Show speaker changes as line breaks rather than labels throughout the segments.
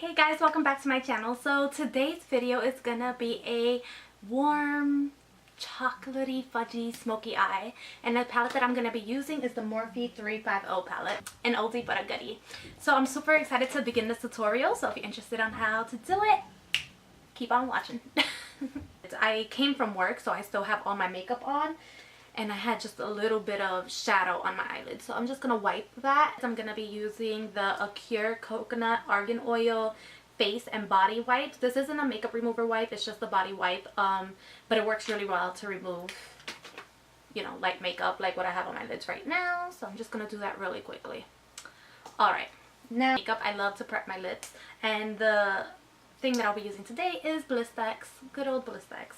Hey guys, welcome back to my channel. So today's video is gonna be a warm, chocolatey, fudgy, smoky eye. And the palette that I'm gonna be using is the Morphe 350 palette. An oldie but a goodie. So I'm super excited to begin this tutorial. So if you're interested on how to do it, keep on watching. I came from work, so I still have all my makeup on. And I had just a little bit of shadow on my eyelid, so I'm just gonna wipe that. I'm gonna be using the Acure Coconut Argan Oil face and body wipe. This isn't a makeup remover wipe, it's just a body wipe, but it works really well to remove, you know, light makeup like what I have on my lids right now. So I'm just gonna do that really quickly. All right, now makeup. I love to prep my lips, and the thing that I'll be using today is Blistex, good old Blistex.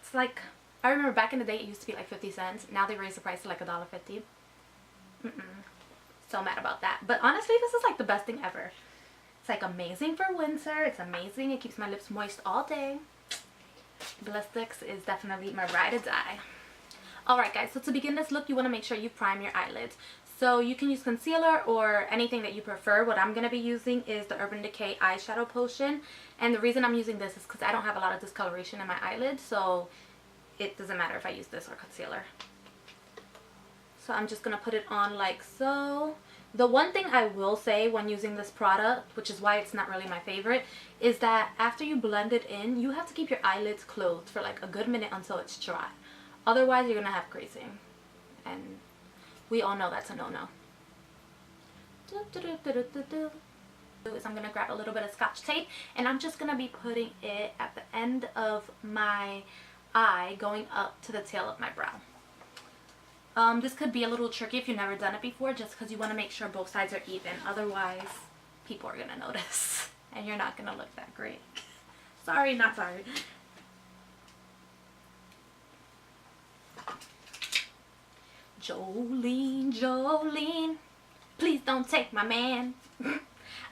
It's like, I remember back in the day it used to be like 50 cents. Now they raised the price to like $1.50. So mad about that. But honestly, this is like the best thing ever. It's like amazing for winter. It's amazing. It keeps my lips moist all day. Blistex is definitely my ride or die. Alright guys, so to begin this look, you want to make sure you prime your eyelids. So you can use concealer or anything that you prefer. What I'm going to be using is the Urban Decay eyeshadow potion. And the reason I'm using this is because I don't have a lot of discoloration in my eyelids. So it doesn't matter if I use this or concealer. So I'm just going to put it on like so. The one thing I will say when using this product, which is why it's not really my favorite, is that after you blend it in, you have to keep your eyelids closed for like a good minute until it's dry. Otherwise, you're going to have creasing. And we all know that's a no-no. Is I'm going to grab a little bit of Scotch tape, and I'm just going to be putting it at the end of my eye going up to the tail of my brow. This could be a little tricky if you've never done it before, just because you want to make sure both sides are even. Otherwise, people are going to notice and you're not going to look that great. Sorry, not sorry. Jolene, Jolene, please don't take my man.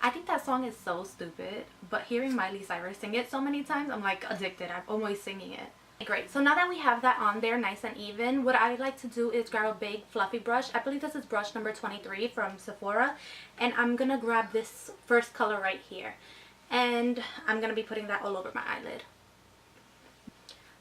I think that song is so stupid, but hearing Miley Cyrus sing it so many times, I'm like addicted. I'm always singing it. Great, so now that we have that on there nice and even, what I like to do is grab a big fluffy brush. I believe this is brush number 23 from Sephora, and I'm gonna grab this first color right here, and I'm gonna be putting that all over my eyelid.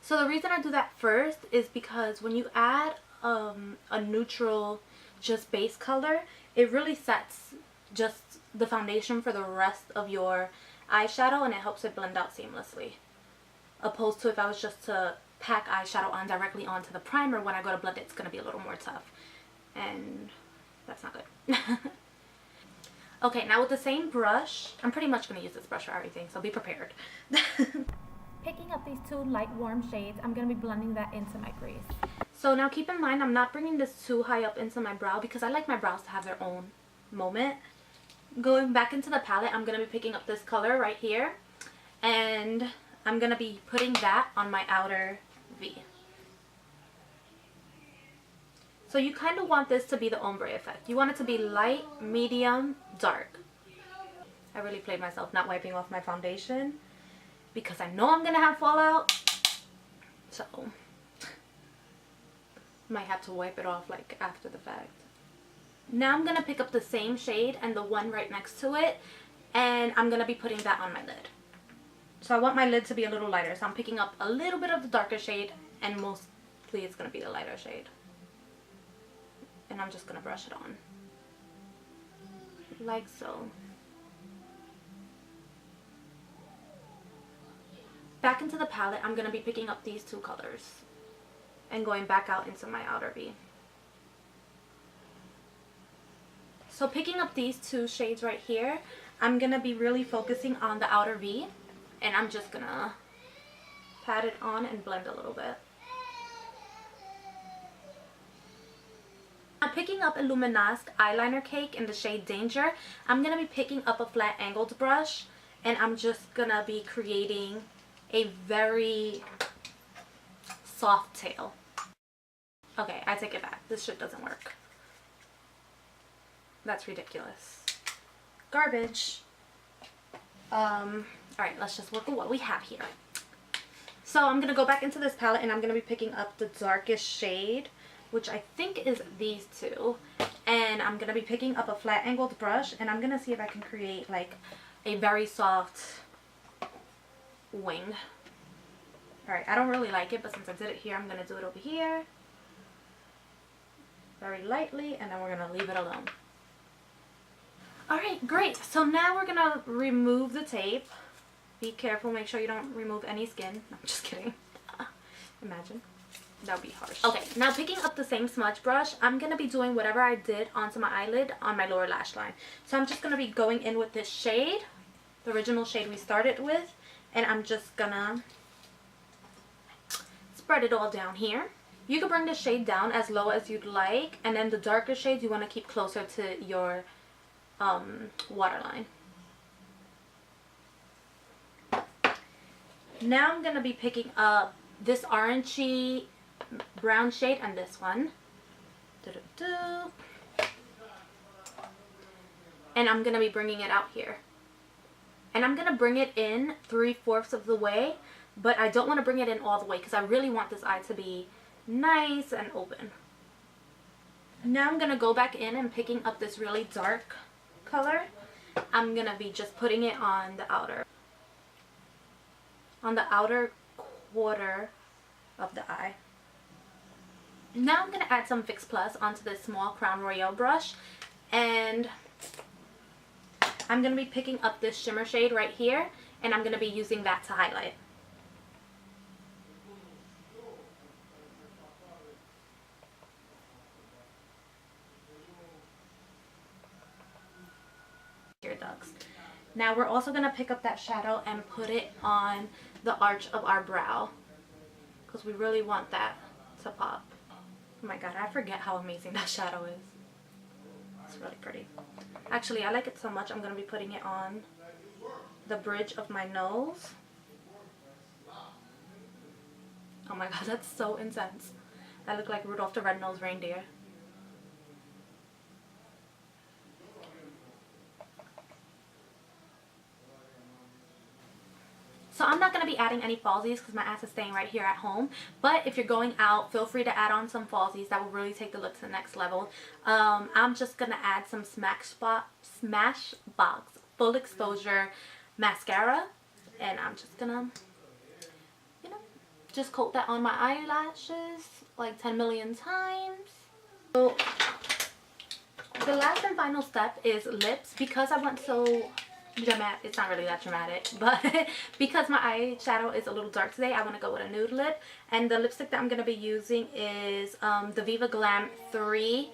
So the reason I do that first is because when you add a neutral just base color, it really sets just the foundation for the rest of your eyeshadow, and it helps it blend out seamlessly. Opposed to if I was just to pack eyeshadow on directly onto the primer, when I go to blend it, it's going to be a little more tough. And that's not good. Okay, now with the same brush, I'm pretty much going to use this brush for everything, so be prepared. Picking up these two light warm shades, I'm going to be blending that into my crease. So now keep in mind, I'm not bringing this too high up into my brow because I like my brows to have their own moment. Going back into the palette, I'm going to be picking up this color right here. And I'm going to be putting that on my outer V. So you kind of want this to be the ombre effect. You want it to be light, medium, dark. I really played myself not wiping off my foundation because I know I'm going to have fallout. So might have to wipe it off like after the fact. Now I'm going to pick up the same shade and the one right next to it, and I'm going to be putting that on my lid. So I want my lid to be a little lighter, so I'm picking up a little bit of the darker shade, and mostly it's going to be the lighter shade. And I'm just going to brush it on. Like so. Back into the palette, I'm going to be picking up these two colors and going back out into my outer V. So picking up these two shades right here, I'm going to be really focusing on the outer V. And I'm just going to pat it on and blend a little bit. I'm picking up a Luminasque eyeliner cake in the shade Danger. I'm going to be picking up a flat angled brush, and I'm just going to be creating a very soft tail. Okay, I take it back. This shit doesn't work. That's ridiculous. Garbage. Alright, let's just work with what we have here. So I'm going to go back into this palette, and I'm going to be picking up the darkest shade, which I think is these two. And I'm going to be picking up a flat angled brush, and I'm going to see if I can create like a very soft wing. Alright, I don't really like it, but since I did it here, I'm going to do it over here. Very lightly, and then we're going to leave it alone. Alright, great. So now we're going to remove the tape. Be careful, make sure you don't remove any skin. No, I'm just kidding. Imagine. That would be harsh. Okay, now picking up the same smudge brush, I'm going to be doing whatever I did onto my eyelid on my lower lash line. So I'm just going to be going in with this shade, the original shade we started with, and I'm just going to spread it all down here. You can bring the shade down as low as you'd like, and then the darker shades you want to keep closer to your waterline. Now I'm going to be picking up this orangey brown shade and this one. And I'm going to be bringing it out here. And I'm going to bring it in 3/4 of the way, but I don't want to bring it in all the way because I really want this eye to be nice and open. Now I'm going to go back in and picking up this really dark color. I'm going to be just putting it on the outer quarter of the eye. Now I'm going to add some Fix Plus onto this small Crown Royale brush, and I'm going to be picking up this shimmer shade right here, and I'm going to be using that to highlight. Tear ducts. Now we're also going to pick up that shadow and put it on the arch of our brow because we really want that to pop. Oh my god, I forget how amazing that shadow is. It's really pretty. Actually, I like it so much I'm going to be putting it on the bridge of my nose. Oh my god, that's so intense. I look like Rudolph the Red-Nosed Reindeer. So I'm not going to be adding any falsies because my ass is staying right here at home. But if you're going out, feel free to add on some falsies. That will really take the look to the next level. I'm just going to add some Smashbox Full Exposure Mascara. And I'm just going to, you know, just coat that on my eyelashes like 10 million times. So the last and final step is lips. Because I went so dramatic, it's not really that dramatic, but because my eyeshadow is a little dark today, I want to go with a nude lip, and the lipstick that I'm going to be using is the Viva Glam 3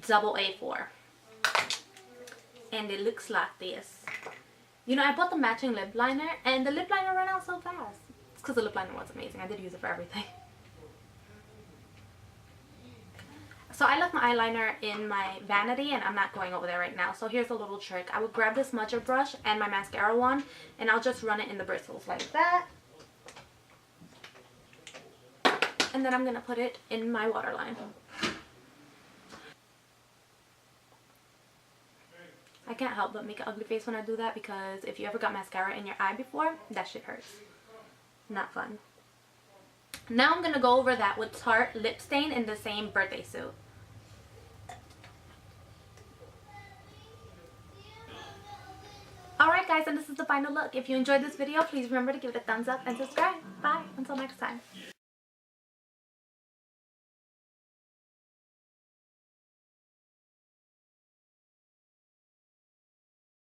AA4, and it looks like this. You know, I bought the matching lip liner, and the lip liner ran out so fast. It's because the lip liner was amazing. I did use it for everything. So I left my eyeliner in my vanity, and I'm not going over there right now. So here's a little trick. I would grab this smudger brush and my mascara wand, and I'll just run it in the bristles like that. And then I'm going to put it in my waterline. I can't help but make an ugly face when I do that, because if you ever got mascara in your eye before, that shit hurts. Not fun. Now I'm going to go over that with Tarte Lip Stain in the same birthday suit. Alright guys, and this is the final look. If you enjoyed this video, please remember to give it a thumbs up and subscribe. Bye. Until next time.